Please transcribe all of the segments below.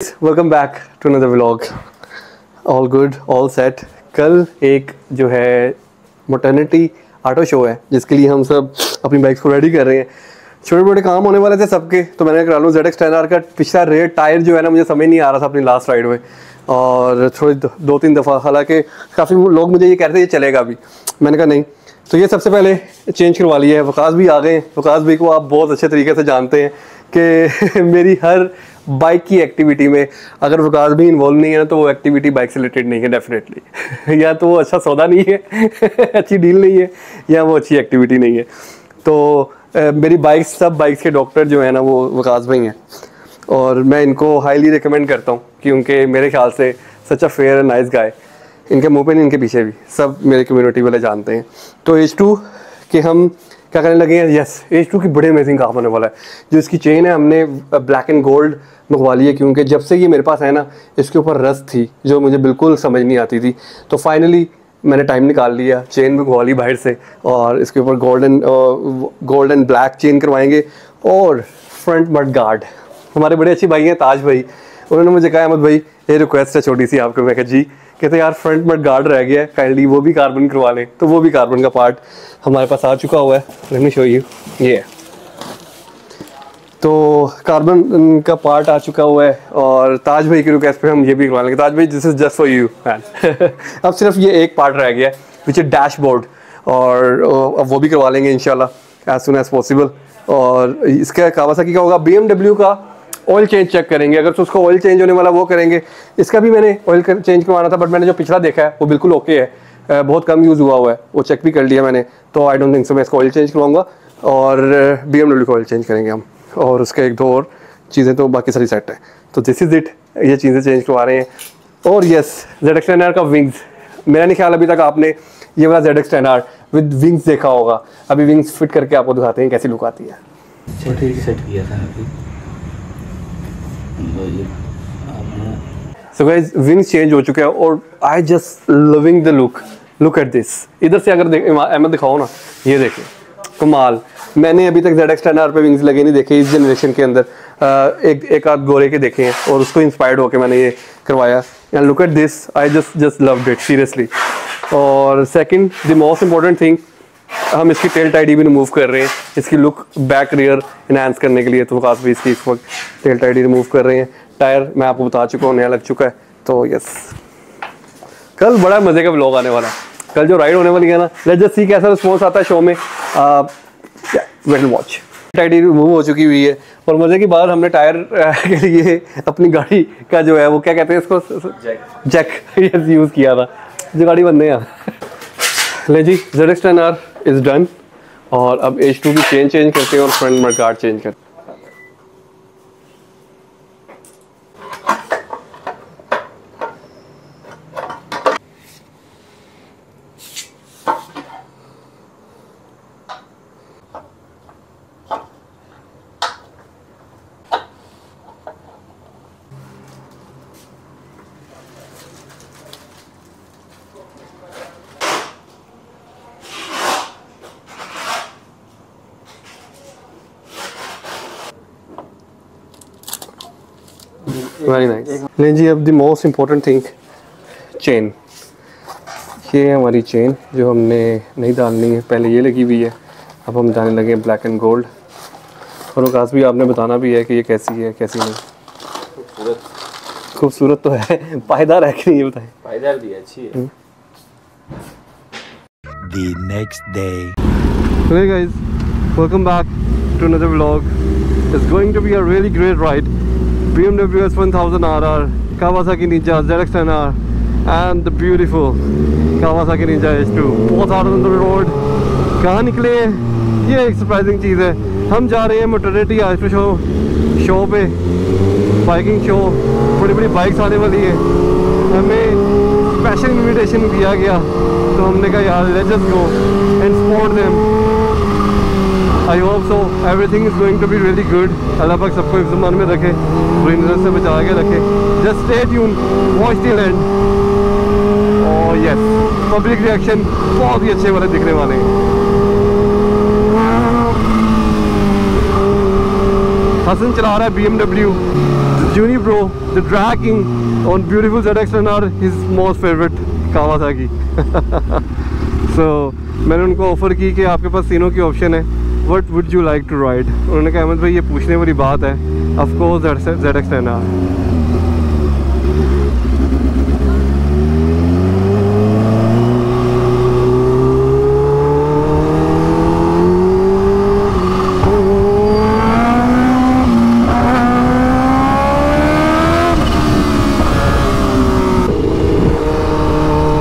Welcome back to another vlog. All good, all set. कल एक जो है मोटर्निटी ऑटो शो है जिसके लिए हम सब अपनी बाइक्स को रेडी कर रहे हैं। छोटे मोटे काम होने वाले थे सबके, तो मैंने करा लूँ ZX10R का पिछला रेयर टायर जो है ना, मुझे समझ नहीं आ रहा था अपनी लास्ट राइड में, और थोड़ी दो तीन दफ़ा, हालांकि काफ़ी लोग मुझे ये कह रहे थे ये चलेगा अभी, मैंने कहा नहीं। तो ये सबसे पहले चेंज करवा लिया है। वकास भी आ गए हैं। वकास भाई को आप बहुत अच्छे तरीके से जानते हैं कि मेरी हर बाइक की एक्टिविटी में अगर वकास भी इन्वॉल्व नहीं है ना, तो वो एक्टिविटी बाइक से रिलेटेड नहीं है डेफिनेटली। या तो वो अच्छा सौदा नहीं है अच्छी डील नहीं है, या वो अच्छी एक्टिविटी नहीं है। तो मेरी बाइक्स, सब बाइक्स के डॉक्टर जो है ना वो वकास भाई हैं, और मैं इनको हाईली रिकमेंड करता हूँ क्योंकि मेरे ख्याल से such a fair and nice guy. इनके मुंह पे नहीं, इनके पीछे भी सब मेरे कम्युनिटी वाले जानते हैं। तो H2 के हम क्या करने लगे हैं। यस, H2 की बड़े अमेजिंग काम होने वाला है। जो इसकी चेन है हमने ब्लैक एंड गोल्ड मंगवा ली है, क्योंकि जब से ये मेरे पास है ना, इसके ऊपर रस्ट थी जो मुझे बिल्कुल समझ नहीं आती थी। तो फाइनली मैंने टाइम निकाल लिया, चेन मंगवा ली बाहर से, और इसके ऊपर गोल्ड एंड ब्लैक चेन करवाएंगे। और फ्रंट मड गार्ड, हमारे बड़े अच्छे भाई हैं ताज भाई, उन्होंने मुझे कहा अहमद भाई ये रिक्वेस्ट है छोटी सी आपको। मैं कहा जी। कहते यार फ्रंट मड गार्ड रह गया है, काइंडली वो भी कार्बन करवा लें। तो वो भी कार्बन का पार्ट हमारे पास आ चुका हुआ है। लेट मी शो यू, ये है। तो कार्बन का पार्ट आ चुका हुआ है, और ताज भाई की रिक्वेस्ट पे हम ये भी करवा लेंगे। ताज भाई this is just for you man. अब सिर्फ ये एक पार्ट रह गया है विच इज डैशबोर्ड, और अब वो भी करवा लेंगे इंशाल्लाह एज सुन एज पॉसिबल। और इसका कावासाकी का होगा, BMW का ऑयल चेंज चेक करेंगे। अगर तो उसका ऑयल चेंज होने वाला वो करेंगे। इसका भी मैंने ऑयल चेंज करवाना था, बट मैंने जो पिछला देखा है वो बिल्कुल ओके है, बहुत कम यूज़ हुआ है, वो चेक भी कर लिया मैंने। तो आई डोंट थिंक सो मैं इसका ऑयल चेंज करवाऊंगा, और BMW का ऑयल चेंज करेंगे हम, और उसके एक दो और चीज़ें तो बाकी सारी सेट है। तो दिस इज़ इट, ये चीज़ें चेंज करवा रहे हैं। और येस, ZX10R का विंग्स, मेरा नहीं ख्याल अभी तक आपने ये वाला ZX10R विद विंग्स देखा होगा। अभी विंग्स फिट करके आपको दिखाते हैं कैसी लुक आती है। सेट किया था अभी। So guys, विंग्स चेंज हो चुके हैं, और I just loving the look at this. इधर से अगर अहमद दिखाओ ना, ये देखें कमाल। मैंने अभी तक ZX10R पे विंग्स लगे नहीं देखे इस जनरेशन के अंदर। एक आध गोरे के देखे हैं, और उसको इंस्पायर्ड होकर मैंने ये करवाया। And look at this, I just loved it seriously. और second, the most important thing, हम इसकी टेल टाइडी भी रिमूव कर रहे हैं, इसकी लुक बैक रियर इनहांस करने के लिए। तो खास भी इसकी इस वक्त टेल टाइडी रिमूव कर रहे हैं। टायर मैं आपको बता चुका हूँ, नया लग चुका है। तो यस, कल बड़ा मजे का व्लॉग आने वाला है। कल जो राइड होने वाली है ना, लेट्स जस्ट सी कैसा रिस्पॉन्स आता है शो में। Wait and watch. Tidy remove हो चुकी हुई है, और मजे की बात, हमने टायर के लिए अपनी गाड़ी का जो है वो क्या कहते हैं इसको, जैक यूज़ किया था। जो गाड़ी बनने हैं ले जी, ZX10R इज डन। और अब H2 की चेंज करते हैं, और फ्रंट मड गार्ड चेंज करते हैं। Very nice. लें जी, अब the most important thing, chain. ये है हमारी चेन जो हमने नहीं डालनी है, पहले ये लगी हुई है, अब हम डालने लगे हैं ब्लैक एंड गोल्ड। और वकास भी आपने बताना भी है कि ये कैसी है कैसी नहीं। खूबसूरत तो है, पायदार है कि नहीं, ये बताएं। पायदार भी अच्छी है। The next day. Hey guys, welcome back to another vlog. It's going to be a really great ride. BMW S1000RR, Kawasaki Ninja ZX10R, and the beautiful Kawasaki Ninja H2. Both out on the road. कहाँ निकले हैं? ये एक surprising चीज़ है। हम जा रहे हैं मोटर्निटी ऑटो शो पे, बाइकिंग शो। बड़ी बड़ी बाइक्स आने वाली है, हमें स्पेशल इन्विटेशन दिया गया, तो हमने कहा यार let's just go and support them. I hope so everything is going to be really good. Allah पाक सबको हिफ्ज़-ए-मान में रखे, बुरी नज़र से बचा के रखे। Just stay tune, watch till and. और यस, पब्लिक रिएक्शन बहुत ही अच्छे वाले दिखने वाले हैं। हसन चला रहा है BMW, Juni bro, the dragging on beautiful ZX-10R, his most favorite Kawasaki. So मैंने उनको ऑफ़र की कि आपके पास तीनों की ऑप्शन है, What would you like to ride? उन्होंने कहा अहमद भाई ये पूछने वाली बात है, of course ZX-10R.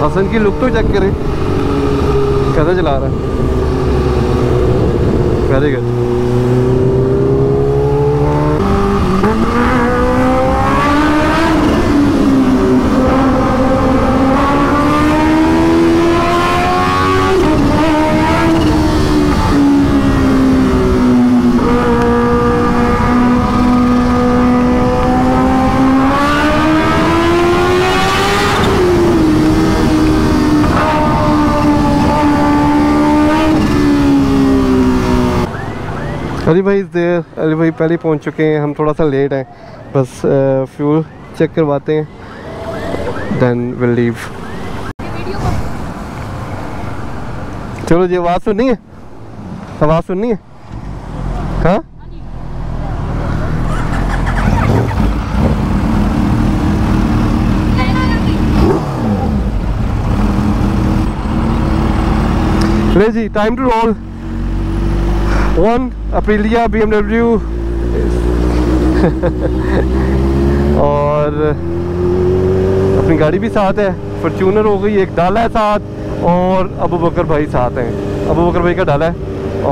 हसन की लुक तो चेक करें कैसे चला रहा है, वेरी गुड। अली भाई देर, अली भाई पहले पहुंच चुके हैं, हम थोड़ा सा लेट हैं, बस फ्यूल चेक करवाते हैं, देन विल लीव। चलो जी, आवाज़ सुननी है, आवाज़ सुननी है, हाँ ले जी, time to roll. 1 Aprilia BMW और अपनी गाड़ी भी साथ है, फॉर्च्यूनर हो गई, एक डाला है साथ, और अबू बकर भाई साथ हैं, अबू बकर भाई का डाला है,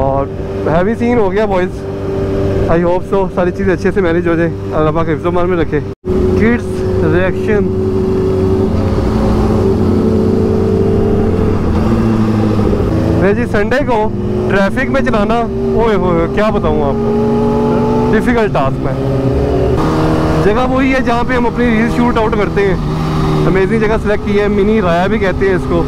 और हैवी सीन हो गया बॉयज़। आई होप सो सारी चीज़ें अच्छे से मैनेज हो जाए, अल्लाह पाक हिफ्ज़ मान में रखे। किड्स रिएक्शन, जी संडे को ट्रैफिक में चलाना, ओए होए क्या बताऊँ आपको, डिफ़िकल्ट टास्क है। जगह वही है जहाँ पे हम अपनी रील शूट आउट करते हैं, अमेजिंग जगह सेलेक्ट की है, मिनी राया भी कहते हैं इसको।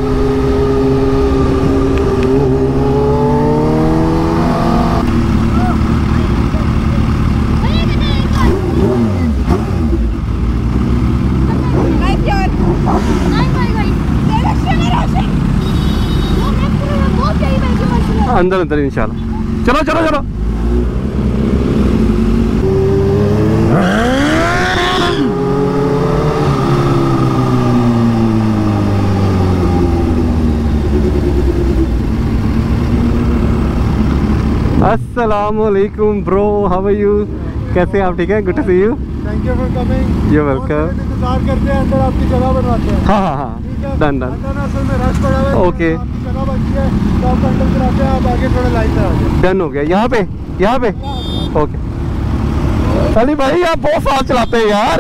अंदर अंदर इंशाल्लाह, चलो चलो चलो। अस्सलामुअलैकुम ब्रो, हाउ आर यू, कैसे आप, ठीक है, good to see you, thank you for coming, you welcome. इंतजार करते हैं, अंदर आपकी जगह बनवाते हैं। हाँ हाँ हाँ, डन डन, असल में रश पड़ा हुआ है, ओके आपकी जगह बनती है तो आप अंदर कराते हैं, आप आगे थोड़ा लाइन पे आ जाए। डन हो गया, यहाँ पे ओके। अली भाई आप बहुत फास्ट चलाते हैं यार।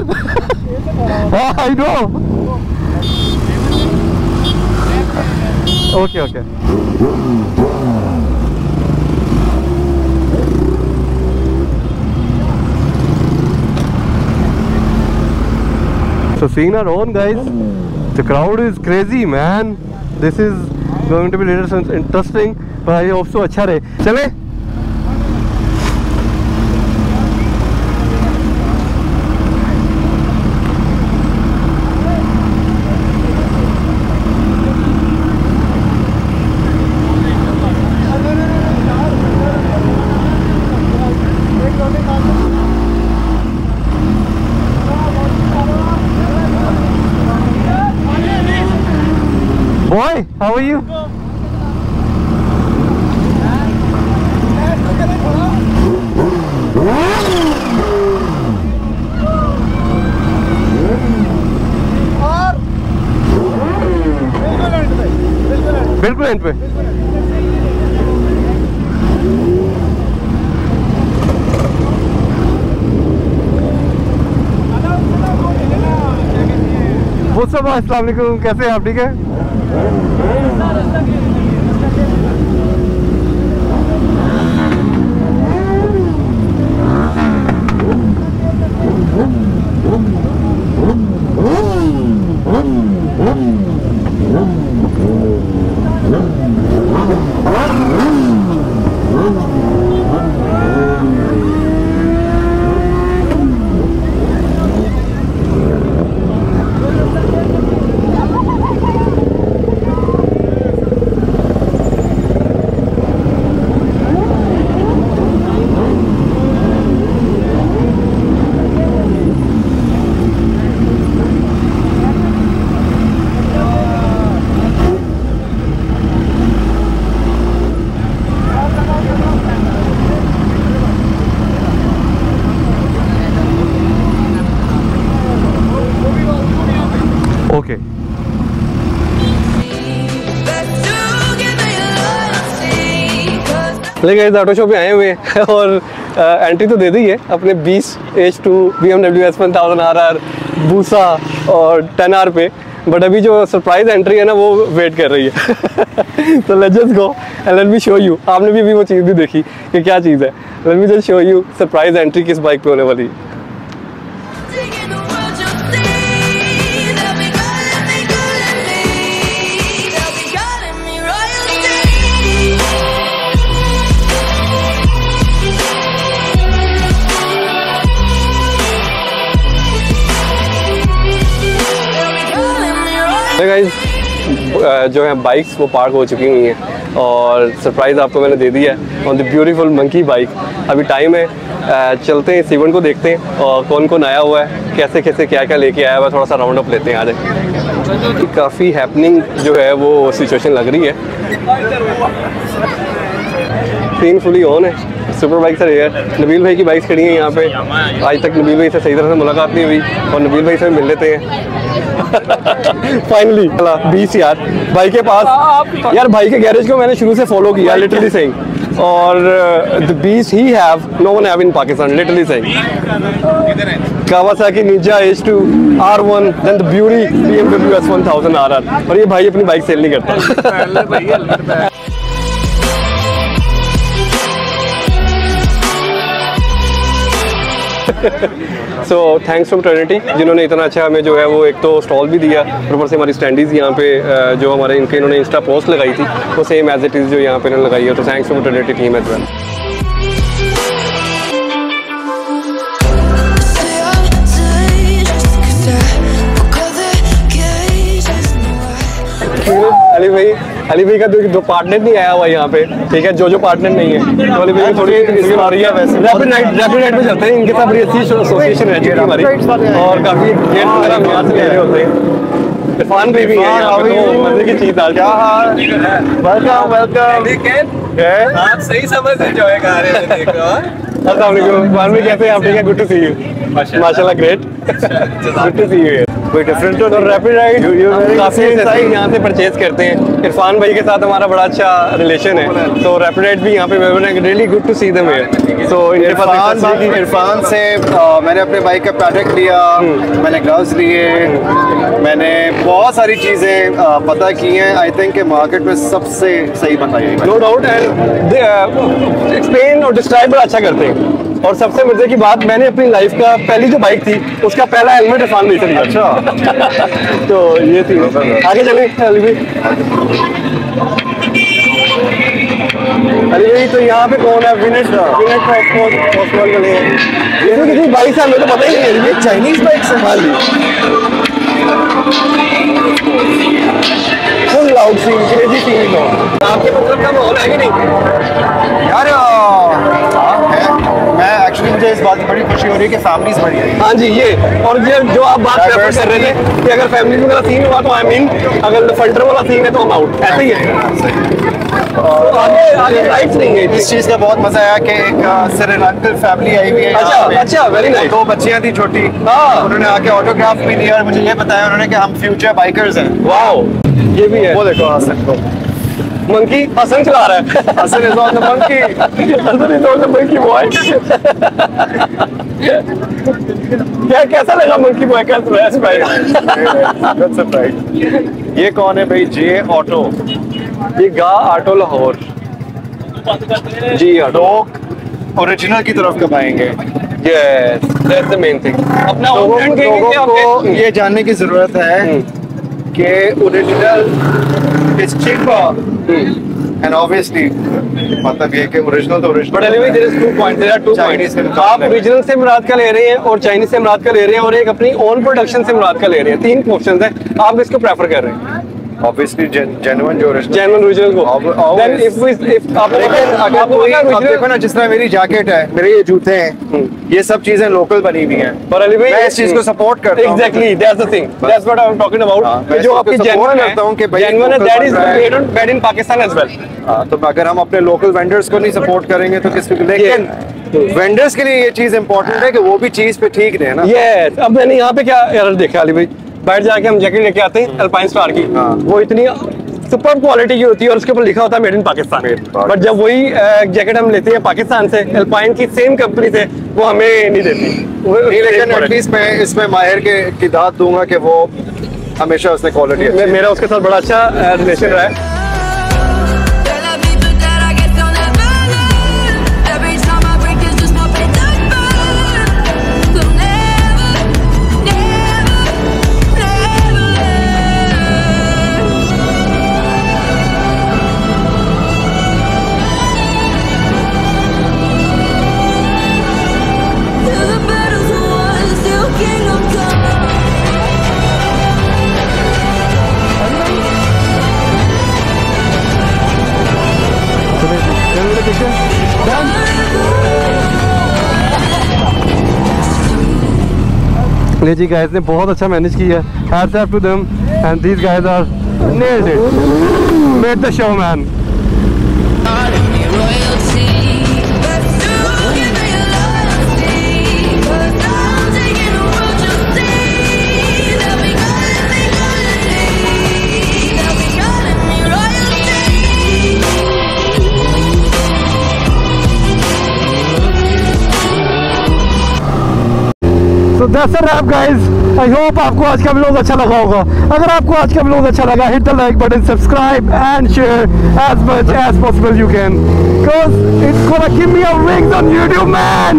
I know, okay okay. So seeing our own guys, the crowd is crazy man. This is going to be little interesting, but I hope so अच्छा रहे। चले Boy, how are you? बिल्कुल एंड पे। अस्सलाम वालेकुम, कैसे हैं आप, ठीक है? ओके लेकिन इस ऑटो शो पे आए हुए हैं और एंट्री तो दे दी है अपने 20 H2 BMW S1000 RR बूसा और 10R पे, बट अभी जो सरप्राइज एंट्री है ना वो वेट कर रही है। तो let's just go and let me show you. आपने भी अभी वो चीज़ भी देखी कि क्या चीज़ है। Let me just show you surprise entry किस बाइक पे होने वाली है। गाइस जो है बाइक्स वो पार्क हो चुकी हुई हैं और सरप्राइज़ आपको मैंने दे दिया है on the beautiful monkey bike. अभी टाइम है, चलते हैं इस इवेंट को देखते हैं और कौन कौन आया हुआ है, कैसे कैसे क्या क्या लेके आया हुआ है, थोड़ा सा राउंड अप लेते हैं। आज काफ़ी हैपनिंग जो है वो सिचुएशन लग रही है। सीन फुली ऑन है, सुपर बाइक सर है। नबील भाई की बाइक्स खड़ी हैं यहाँ पे। आज तक नबील भाई से सही तरह से मुलाकात नहीं हुई और नबील भाई से मिल लेते हैं फाइनली। 20 यार भाई के पास, यार भाई के गैरेज को मैंने शुरू से फॉलो किया लिटरली सेइंग, और द बीस्ट ही have no one have in Pakistan literally saying. Kawasaki Ninja H2 R1 then the beauty BMW S1000 RR। और ये भाई अपनी बाइक सेल नहीं करता। सो थैंक्स फ्रॉम ट्रिनिटी जिन्होंने इतना अच्छा हमें जो है वो एक तो स्टॉल भी दिया और ऊपर से हमारी स्टैंडीज यहाँ पे जो हमारे इनके इन्होंने इंस्टा पोस्ट लगाई थी वो सेम एज इट इज़ जो यहाँ पे इन्होंने लगाई है। तो thanks from Trinity team as well. Ali भाई का दो पार्टनर नहीं आया हुआ यहाँ पे, ठीक है, जो पार्टनर नहीं है तो अली भाई थोड़ी आ रही है। रैपिड नाइट में चलते हैं, इनके साथ बड़ी अच्छी एसोसिएशन है जी हमारी और काफी गेट वगैरह यहाँ से ले रहे होते हैं। इरफान भाई भी है यहाँ पे, तो मजे की चीज आज। वेलकम वेलकम, आप सही समझ एंजॉय कर रहे हैं। देखो अस्सलाम वालेकुम इरफान भाई, कैसे हैं आप? ठीक है, गुड टू सी यू। माशाल्लाह great, good to see you. कोई डिफरेंट तो रैपिड राइड काफी यहाँ से परचेज करते हैं। इरफान भाई के साथ हमारा बड़ा अच्छा रिलेशन है, तो रैपिड राइड भी यहाँ पे really good to see them here. So Irfan से मैंने अपने बाइक का प्रोडक्ट लिया, मैंने ग्लव्स लिए, मैंने बहुत सारी चीज़ें पता की हैं। आई थिंक के मार्केट में सबसे सही बताइए, नो डाउट, एंड एक्सप्लेन और डिस्क्राइब बड़ा अच्छा करते हैं। और सबसे मजे की बात, मैंने अपनी लाइफ का पहली जो बाइक थी उसका पहला हेलमेट इरफान भाई से लिया। अच्छा तो ये थी। आगे चले अली भाई। अली भाई तो यहाँ पे कौन है? विनेट वाले हैं। ये तो किसी बाइक से हमें तो पता ही नहीं है, ये चाइनीज बाइक से मान ली। Full loud scene, crazy scene. आपके मतलब का माहौल है कि नहीं यार? मैं एक्चुअली मुझे इस बात की बड़ी खुशी हो रही है कि फैमिलीज बड़ी है। हाँ जी, ये और ये जो आप बात रेफर कर रहे थे कि अगर फैमिली में सीन हुआ तो आई मीन, अगर फंडर वाला सीन है तो हम आउट, ऐसे ही है। और आगे राइट्स नहीं है। इस चीज़ का बहुत मजा आया कि एक श्रीलंकन फैमिली आई हुई है। अच्छा वेरी नाइस। 2 बच्चियां थी छोटी, उन्होंने आके ऑटोग्राफ भी लिया और मुझे ये बताया उन्होंने कि हम फ्यूचर बाइकर्स हैं। वाओ, ये भी है। वो देखो हसन को, मंकी हसन चला रहा है। Hassan is on the monkey, Hassan is on the monkey boy. क्या कैसा लगा मंकी बॉय का सरप्राइज? ये कौन है भाई? जे ऑटो, ये गा auto Lahore G auto original की तरफ कब आएंगे? Yes that's the main thing. अपना लोगों को ये जानने की जरूरत है कि original is cheaper and obviously मतलब ये कि ओरिजिनल तो original, but anyway there is 2 point, there are 2 points. आप ओरिजिनल से मुराद का ले रहे हैं और चाइनीज से मुराद का ले रहे हैं और एक अपनी ओन प्रोडक्शन से मुराद का ले रहे हैं। 3 क्वेश्चंस हैं, आप इसको प्रेफर कर रहे हैं? ऑब्वियसली जेन्युइन जो जेन्युइन ओरिजिनल को। देन इफ आप देखो ना, जिस तरह मेरी जैकेट है, मेरे ये जूते हैं, ये सब चीजें लोकल बनी हुई हैं, और अली भाई मैं इस चीज को सपोर्ट करता हूं। Exactly that's the thing, that's what I am talking about. जो आपकी जेन्युइन करता हूं कि जेन्युइन है, that is made in Pakistan as well. तो अगर हम अपने लोकल वेंडर्स को नहीं सपोर्ट करेंगे तो किसको? लेकिन वेंडर्स के लिए ये चीज इंपॉर्टेंट है कि वो भी चीज पे ठीक रहे ना। यस, अब मैंने यहाँ पे क्या एरर देखा अली भाई बाहर जाके हम जैकेट लेके आते हैं अल्पाइन स्टार की, हाँ। वो इतनी सुपर क्वालिटी की होती है और उसके ऊपर लिखा होता है मेड इन पाकिस्तान। बट जब वही जैकेट हम लेते हैं पाकिस्तान से, अल्पाइन की सेम कंपनी से, वो हमें नहीं देती। नहीं, लेकिन एटलीस्ट मैं इसमें माहिर की दाद दूंगा कि वो हमेशा उसने क्वालिटी मेरा उसके साथ बड़ा अच्छा रिलेशन रहा है। ले जी गाइस ने बहुत अच्छा मैनेज किया, hats off to them and these guys are nailed it, made the show man. So that's a wrap guys. I hope आपको आज का व्लॉग अच्छा लगा होगा। अगर आपको आज का व्लॉग अच्छा लगा, hit the like button, subscribe and share as much as possible you can, because it's gonna give me a rings on YouTube, man.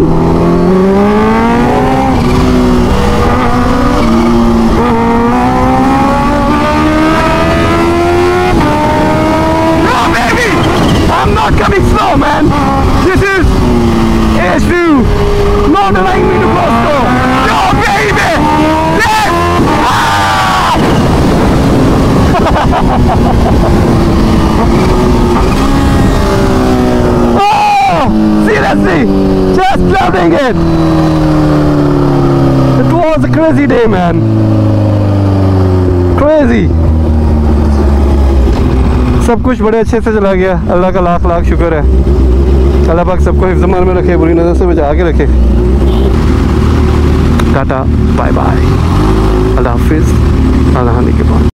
No baby, I'm not coming slow, man. This is H2, not allowing me to go slow. No baby, yes. Oh, seriously, just loving it. It was a crazy day, man. Crazy. सब कुछ बड़े अच्छे से चला गया, अल्लाह का लाख लाख शुक्र है। अल्लाह पाक सबको हिफ्ज़-ए-मान में रखे, बुरी नज़र से बचा के रखे। टाटा बाय बाय, अल्लाह हाफिज़, अल्लाह के बाद।